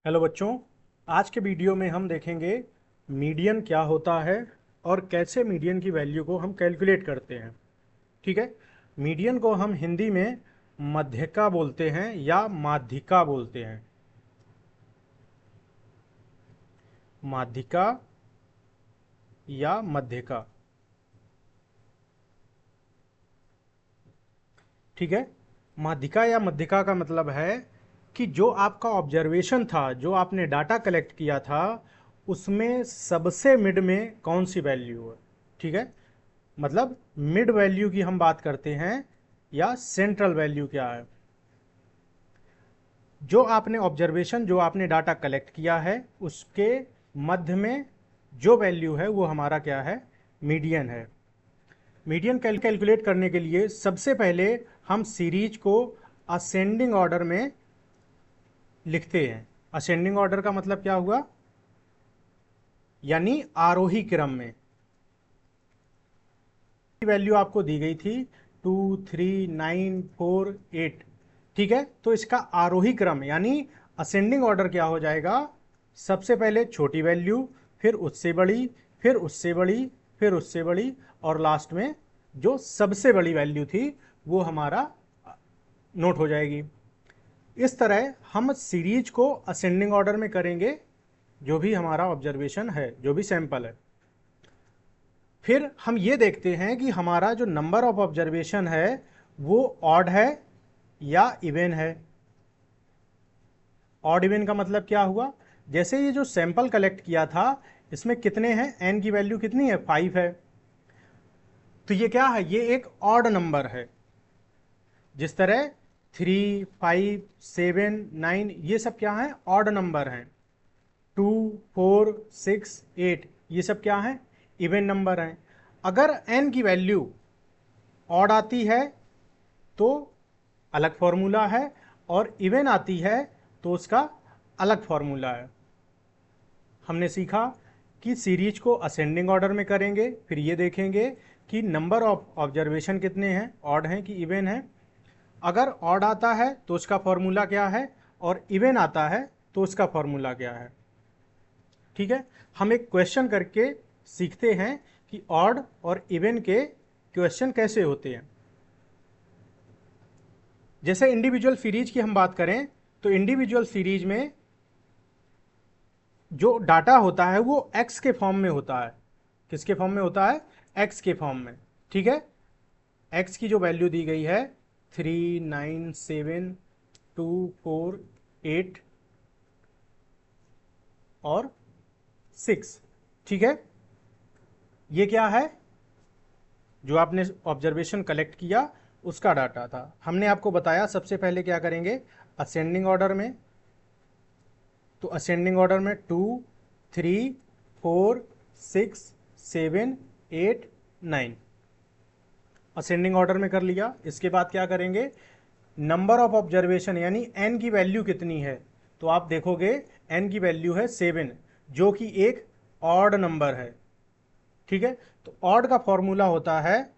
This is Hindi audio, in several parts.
हेलो बच्चों। आज के वीडियो में हम देखेंगे मीडियन क्या होता है और कैसे मीडियन की वैल्यू को हम कैलकुलेट करते हैं। ठीक है। मीडियन को हम हिंदी में मध्यिका बोलते हैं या माध्यिका बोलते हैं। माध्यिका या मध्यिका। ठीक है। माध्यिका या मध्यिका का मतलब है कि जो आपका ऑब्जर्वेशन था, जो आपने डाटा कलेक्ट किया था, उसमें सबसे मिड में कौन सी वैल्यू है। ठीक है। मतलब मिड वैल्यू की हम बात करते हैं या सेंट्रल वैल्यू क्या है। जो आपने ऑब्जर्वेशन, जो आपने डाटा कलेक्ट किया है, उसके मध्य में जो वैल्यू है वो हमारा क्या है, मीडियन है। मीडियन कैलकुलेट करने के लिए सबसे पहले हम सीरीज को असेंडिंग ऑर्डर में लिखते हैं। असेंडिंग ऑर्डर का मतलब क्या हुआ, यानी आरोही क्रम में। वैल्यू आपको दी गई थी 2, 3, 9, 4, 8। ठीक है। तो इसका आरोही क्रम यानी असेंडिंग ऑर्डर क्या हो जाएगा, सबसे पहले छोटी वैल्यू, फिर उससे बड़ी, फिर उससे बड़ी, फिर उससे बड़ी, और लास्ट में जो सबसे बड़ी वैल्यू थी वो हमारा नोट हो जाएगी। इस तरह हम सीरीज को असेंडिंग ऑर्डर में करेंगे, जो भी हमारा ऑब्जर्वेशन है, जो भी सैंपल है। फिर हम ये देखते हैं कि हमारा जो नंबर ऑफ ऑब्जर्वेशन है वो ऑड है या इवन है। ऑड इवन का मतलब क्या हुआ, जैसे ये जो सैंपल कलेक्ट किया था इसमें कितने हैं, एन की वैल्यू कितनी है, 5 है। तो ये क्या है, ये एक ऑड नंबर है। जिस तरह 3, 5, 7, 9 ये सब क्या है, ऑड नंबर हैं। 2, 4, 6, 8 ये सब क्या है, इवन नंबर हैं। अगर एन की वैल्यू ऑड आती है तो अलग फॉर्मूला है, और इवन आती है तो उसका अलग फॉर्मूला है। हमने सीखा कि सीरीज को असेंडिंग ऑर्डर में करेंगे, फिर ये देखेंगे कि नंबर ऑफ ऑब्जर्वेशन कितने हैं, ऑड हैं कि इवन हैं। अगर ऑड आता है तो उसका फॉर्मूला क्या है, और इवन आता है तो उसका फॉर्मूला क्या है। ठीक है। हम एक क्वेश्चन करके सीखते हैं कि ऑड और इवन के क्वेश्चन कैसे होते हैं। जैसे इंडिविजुअल सीरीज की हम बात करें तो इंडिविजुअल सीरीज में जो डाटा होता है वो एक्स के फॉर्म में होता है। किसके फॉर्म में होता है, एक्स के फॉर्म में। ठीक है। एक्स की जो वैल्यू दी गई है 3, 9, 7, 2, 4, 8 और 6। ठीक है। ये क्या है, जो आपने ऑब्जर्वेशन कलेक्ट किया उसका डाटा था। हमने आपको बताया सबसे पहले क्या करेंगे, असेंडिंग ऑर्डर में। तो असेंडिंग ऑर्डर में 2, 3, 4, 6, 7, 8, 9 असेंडिंग ऑर्डर में कर लिया। इसके बाद क्या करेंगे, नंबर ऑफ ऑब्जर्वेशन यानी एन की वैल्यू कितनी है। तो आप देखोगे एन की वैल्यू है 7, जो कि एक ऑड नंबर है। ठीक है। तो ऑड का फॉर्मूला होता है,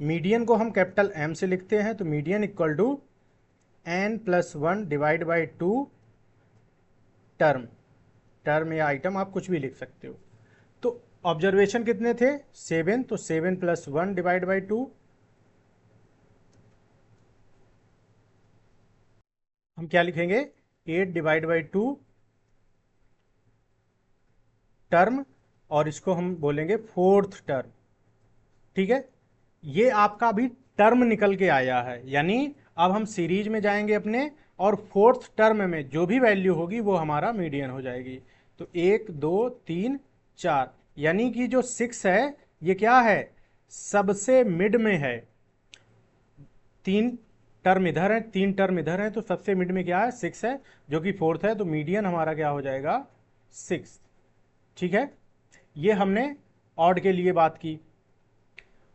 मीडियन को हम कैपिटल एम से लिखते हैं, तो median equal to n+1 divide by 2 term. Term या आइटम आप कुछ भी लिख सकते हो। तो ऑब्जर्वेशन कितने थे, 7, तो 7+1 डिवाइड बाई 2। हम क्या लिखेंगे, 8 डिवाइड बाई 2 टर्म, और इसको हम बोलेंगे फोर्थ टर्म। ठीक है। ये आपका भी टर्म निकल के आया है, यानी अब हम सीरीज में जाएंगे अपने, और फोर्थ टर्म में जो भी वैल्यू होगी वो हमारा मीडियन हो जाएगी। तो 1, 2, 3, 4, यानी कि जो 6 है ये क्या है, सबसे मिड में है। 3 टर्म इधर है, 3 टर्म इधर है, तो सबसे मिड में क्या है, 6 है, जो कि फोर्थ है। तो मीडियन हमारा क्या हो जाएगा, 6। ठीक है। ये हमने ऑड के लिए बात की।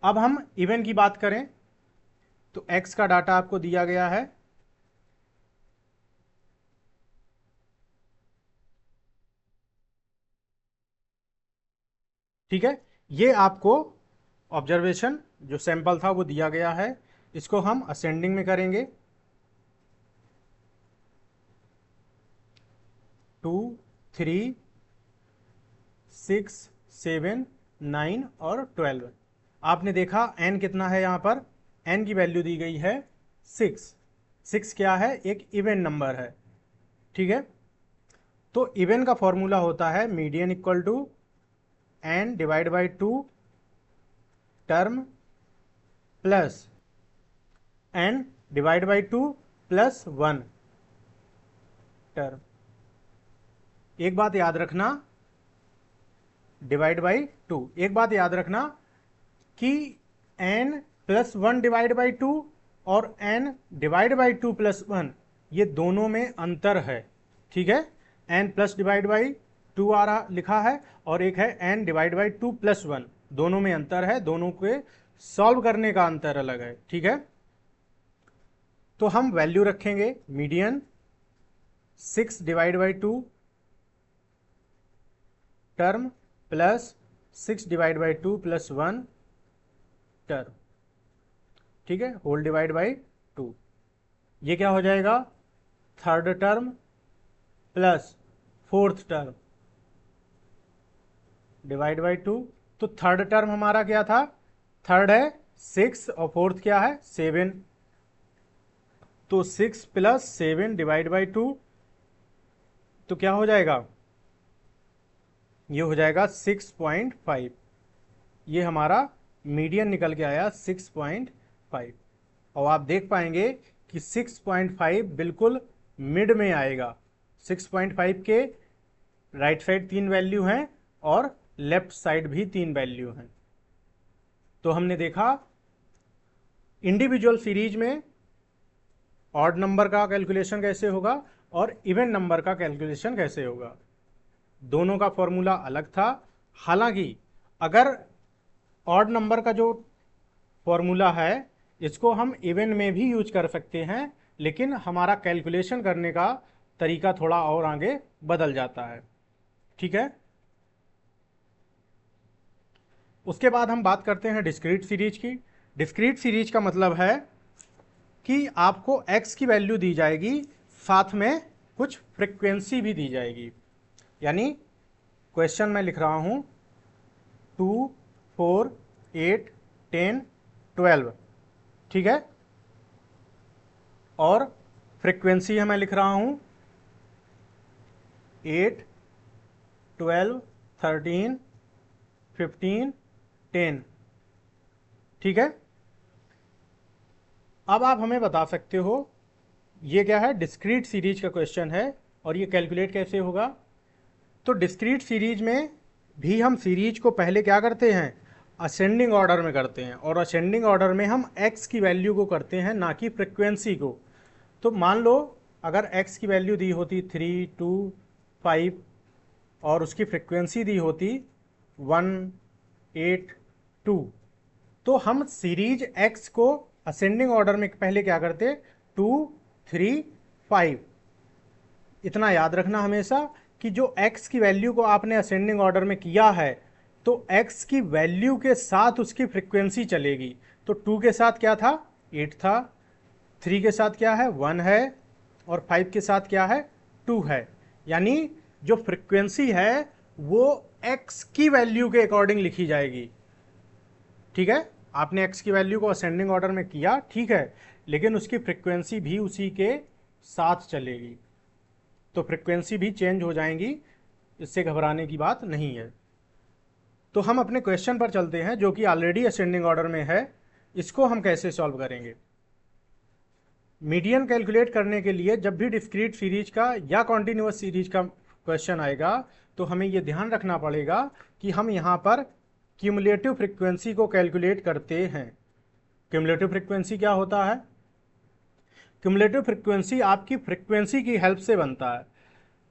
अब हम इवन की बात करें तो एक्स का डाटा आपको दिया गया है। ठीक है। ये आपको ऑब्जर्वेशन जो सैंपल था वो दिया गया है। इसको हम असेंडिंग में करेंगे। 2, 3, 6, 7, 9 और 12। आपने देखा n कितना है, यहाँ पर n की वैल्यू दी गई है 6। 6 क्या है, एक इवन नंबर है, ठीक है। तो इवन का फॉर्मूला होता है median equal to n divide by 2 term plus n divide by 2 plus 1 term. एक बात याद रखना, डिवाइड बाई 2, एक बात याद रखना कि n प्लस 1 डिवाइड बाई 2 और n डिवाइड बाई 2 प्लस 1 ये दोनों में अंतर है, ठीक है। n प्लस डिवाइड बाई 2 आ रहा लिखा है और एक है n डिवाइड बाई 2 प्लस 1, दोनों में अंतर है, दोनों के सॉल्व करने का अंतर अलग है, ठीक है। तो हम वैल्यू रखेंगे median 6 divide by 2 term plus 6 divide by 2 plus 1 term, ठीक है, होल डिवाइड बाई 2। ये क्या हो जाएगा, third term plus fourth term divide by 2। तो थर्ड टर्म हमारा क्या था, थर्ड है 6 और फोर्थ क्या है 7। तो 6 प्लस 7 डिवाइड बाई 2, तो क्या हो जाएगा, ये हो जाएगा 6.5। ये हमारा मीडियन निकल के आया 6.5। और आप देख पाएंगे कि 6.5 बिल्कुल मिड में आएगा। 6.5 के राइट साइड 3 वैल्यू हैं और लेफ्ट साइड भी 3 वैल्यू हैं। तो हमने देखा इंडिविजुअल सीरीज में ऑड नंबर का कैलकुलेशन कैसे होगा और इवन नंबर का कैलकुलेशन कैसे होगा, दोनों का फॉर्मूला अलग था। हालांकि अगर ऑड नंबर का जो फॉर्मूला है इसको हम इवन में भी यूज कर सकते हैं, लेकिन हमारा कैलकुलेशन करने का तरीका थोड़ा और आगे बदल जाता है, ठीक है। उसके बाद हम बात करते हैं डिस्क्रीट सीरीज की। डिस्क्रीट सीरीज का मतलब है कि आपको x की वैल्यू दी जाएगी, साथ में कुछ फ्रीक्वेंसी भी दी जाएगी। यानी क्वेश्चन मैं लिख रहा हूं 2, 4, 8, 10, 12, ठीक है। और फ्रीक्वेंसी है मैं लिख रहा हूं 8, 12, 13, 15, 10, ठीक है। अब आप हमें बता सकते हो ये क्या है, डिस्क्रीट सीरीज का क्वेश्चन है और ये कैलकुलेट कैसे होगा। तो डिस्क्रीट सीरीज में भी हम सीरीज को पहले क्या करते हैं, असेंडिंग ऑर्डर में करते हैं, और असेंडिंग ऑर्डर में हम x की वैल्यू को करते हैं, ना कि फ्रिक्वेंसी को। तो मान लो अगर x की वैल्यू दी होती 3, 2, 5 और उसकी फ्रिक्वेंसी दी होती 1, 8, 2, तो हम सीरीज x को असेंडिंग ऑर्डर में पहले क्या करते, 2, 3, 5। इतना याद रखना हमेशा कि जो x की वैल्यू को आपने असेंडिंग ऑर्डर में किया है तो x की वैल्यू के साथ उसकी फ्रीक्वेंसी चलेगी। तो 2 के साथ क्या था, 8 था, 3 के साथ क्या है, 1 है, और 5 के साथ क्या है, 2 है। यानी जो फ्रीक्वेंसी है वो x की वैल्यू के अकॉर्डिंग लिखी जाएगी, ठीक है। आपने x की वैल्यू को असेंडिंग ऑर्डर में किया, ठीक है, लेकिन उसकी फ्रीक्वेंसी भी उसी के साथ चलेगी। तो फ्रीक्वेंसी भी चेंज हो जाएंगी, इससे घबराने की बात नहीं है। तो हम अपने क्वेश्चन पर चलते हैं जो कि ऑलरेडी असेंडिंग ऑर्डर में है। इसको हम कैसे सॉल्व करेंगे। मीडियन कैलकुलेट करने के लिए जब भी डिस्क्रीट सीरीज का या कॉन्टिन्यूअस सीरीज का क्वेश्चन आएगा तो हमें यह ध्यान रखना पड़ेगा कि हम यहाँ पर क्यूमुलेटिव फ्रीक्वेंसी को कैलकुलेट करते हैं। क्यूमुलेटिव फ्रीक्वेंसी क्या होता है, क्यूमुलेटिव फ्रीक्वेंसी आपकी फ्रीक्वेंसी की हेल्प से बनता है।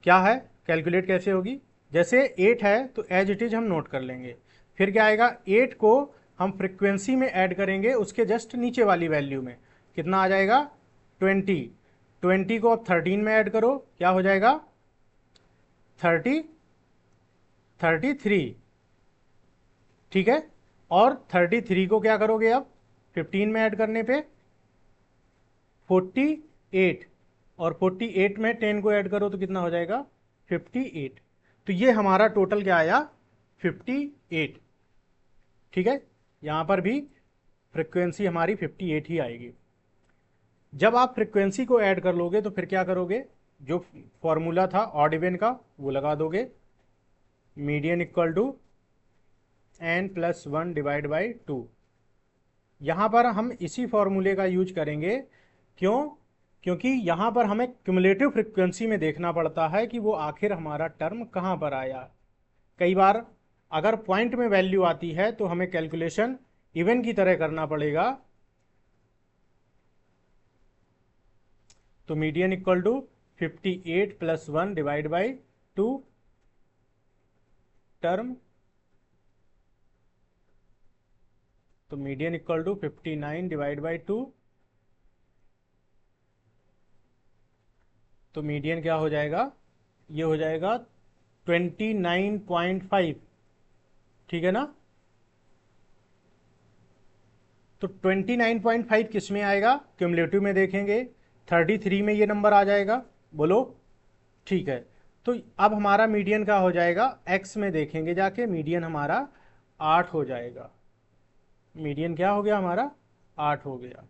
क्या है, कैलकुलेट कैसे होगी, जैसे 8 है तो एज इट इज हम नोट कर लेंगे। फिर क्या आएगा, 8 को हम फ्रीक्वेंसी में ऐड करेंगे उसके जस्ट नीचे वाली वैल्यू में, कितना आ जाएगा 20। 20 को अब 13 में ऐड करो, क्या हो जाएगा 30, 33, ठीक है। और 33 को क्या करोगे अब 15 में ऐड करने पे 48, और 48 में 10 को ऐड करो तो कितना हो जाएगा 58। तो ये हमारा टोटल क्या आया, 58। ठीक है, यहां पर भी फ्रीक्वेंसी हमारी 58 ही आएगी। जब आप फ्रीक्वेंसी को ऐड कर लोगे तो फिर क्या करोगे, जो फॉर्मूला था ऑड इवन का वो लगा दोगे, median equal to n+1 divide by 2। यहां पर हम इसी फॉर्मूले का यूज करेंगे। क्यों? क्योंकि यहां पर हमें क्युमुलेटिव फ्रीक्वेंसी में देखना पड़ता है कि वो आखिर हमारा टर्म कहां पर आया। कई बार अगर पॉइंट में वैल्यू आती है तो हमें कैलकुलेशन इवन की तरह करना पड़ेगा। तो median equal to 58+1 divide by 2 term, तो median equal to 59 divide by 2। तो मीडियन क्या हो जाएगा, ये हो जाएगा 29.5। ठीक है ना। तो 29.5 किस में आएगा, क्यूमुलेटिव में देखेंगे 33 में ये नंबर आ जाएगा। बोलो। ठीक है, तो अब हमारा मीडियन क्या हो जाएगा, एक्स में देखेंगे जाके, मीडियन हमारा 8 हो जाएगा। मीडियन क्या हो गया हमारा, 8 हो गया।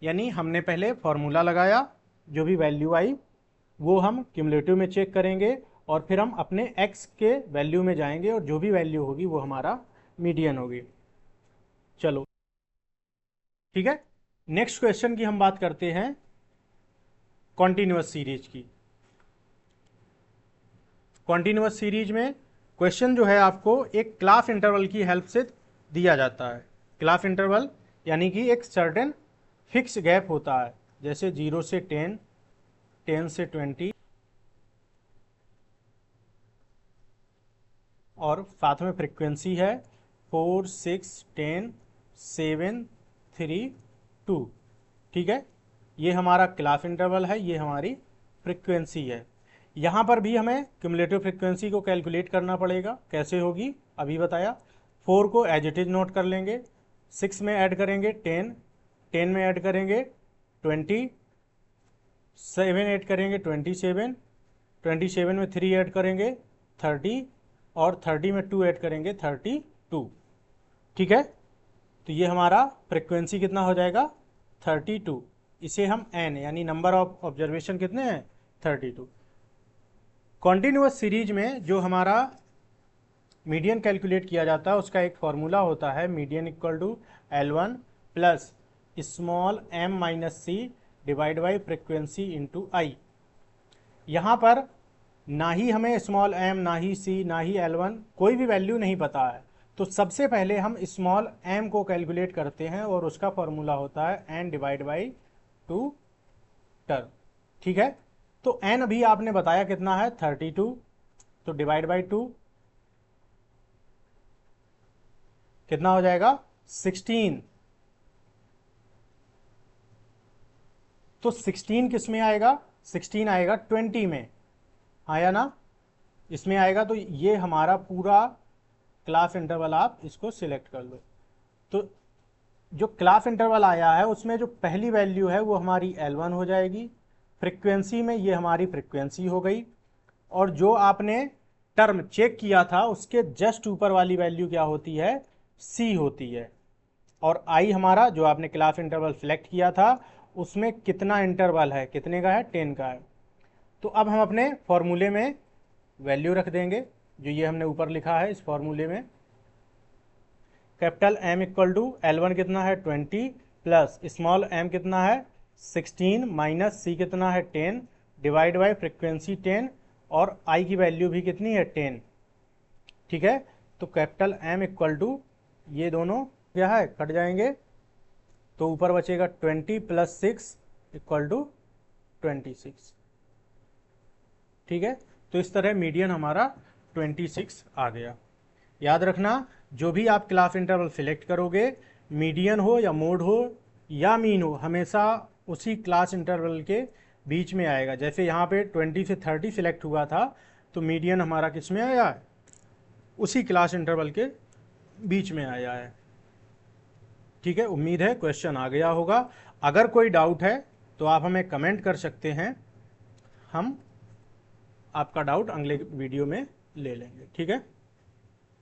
यानी हमने पहले फॉर्मूला लगाया, जो भी वैल्यू आई वो हम क्यूमुलेटिव में चेक करेंगे और फिर हम अपने एक्स के वैल्यू में जाएंगे और जो भी वैल्यू होगी वो हमारा मीडियन होगी। चलो ठीक है, नेक्स्ट क्वेश्चन की हम बात करते हैं कॉन्टिन्यूअस सीरीज की। कॉन्टिन्यूअस सीरीज में क्वेश्चन जो है आपको एक क्लास इंटरवल की हेल्प से दिया जाता है। क्लास इंटरवल यानी कि एक सर्टेन फिक्स गैप होता है, जैसे 0 से 10, 10 से 20 और साथ में फ्रीक्वेंसी है 4, 6, 10, 7, 3, 2। ठीक है, ये हमारा क्लास इंटरवल है, ये हमारी फ्रीक्वेंसी है। यहाँ पर भी हमें क्युमुलेटिव फ्रीक्वेंसी को कैलकुलेट करना पड़ेगा। कैसे होगी अभी बताया। 4 को एज इट इज नोट कर लेंगे, 6 में ऐड करेंगे 10, 10 में ऐड करेंगे 20, 7 ऐड करेंगे 27, 27 में 3 ऐड करेंगे 30 और 30 में 2 ऐड करेंगे 32। ठीक है, तो ये हमारा फ्रीक्वेंसी कितना हो जाएगा, 32। इसे हम n यानी नंबर ऑफ ऑब्जर्वेशन कितने हैं, 32। कॉन्टिन्यूअस सीरीज में जो हमारा मीडियन कैलकुलेट किया जाता है उसका एक फॉर्मूला होता है, median equal to L1 plus small m minus C divide by frequency into I. यहाँ पर ना ही हमें स्मॉल m, ना ही c, ना ही L1, कोई भी वैल्यू नहीं पता है। तो सबसे पहले हम स्मॉल m को कैलकुलेट करते हैं और उसका फॉर्मूला होता है n डिवाइड बाई 2 टर्म। ठीक है, तो n अभी आपने बताया कितना है, 32। तो डिवाइड बाई 2 कितना हो जाएगा, 16। तो 16 किस में आएगा, 16 आएगा 20 में, आया ना, इसमें आएगा। तो ये हमारा पूरा क्लास इंटरवल आप इसको सिलेक्ट कर लो। तो जो क्लास इंटरवल आया है उसमें जो पहली वैल्यू है वो हमारी L1 हो जाएगी, फ्रीक्वेंसी में ये हमारी फ्रीक्वेंसी हो गई, और जो आपने टर्म चेक किया था उसके जस्ट ऊपर वाली वैल्यू क्या होती है, C होती है। और I हमारा जो आपने क्लास इंटरवल सिलेक्ट किया था उसमें कितना इंटरवल है, कितने का है, 10 का है। तो अब हम अपने फॉर्मूले में वैल्यू रख देंगे, जो ये हमने ऊपर लिखा है इस फॉर्मूले में। Capital M equal to L1 कितना है 20 प्लस स्मॉल m कितना है 16 माइनस C कितना है 10 डिवाइड बाई फ्रीक्वेंसी 10 और I की वैल्यू भी कितनी है 10। ठीक है, तो कैपिटल M इक्वल टू ये दोनों क्या है, कट जाएंगे, तो ऊपर बचेगा 20 प्लस 6 इक्वल टू 26। ठीक है, तो इस तरह मीडियन हमारा 26 आ गया। याद रखना, जो भी आप क्लास इंटरवल सिलेक्ट करोगे, मीडियन हो या मोड हो या मीन हो, हमेशा उसी क्लास इंटरवल के बीच में आएगा। जैसे यहाँ पे 20 से 30 सिलेक्ट हुआ था तो मीडियन हमारा किस में आया है, उसी क्लास इंटरवल के बीच में आया है। ठीक है, उम्मीद है क्वेश्चन आ गया होगा। अगर कोई डाउट है तो आप हमें कमेंट कर सकते हैं, हम आपका डाउट अगले वीडियो में ले लेंगे। ठीक है।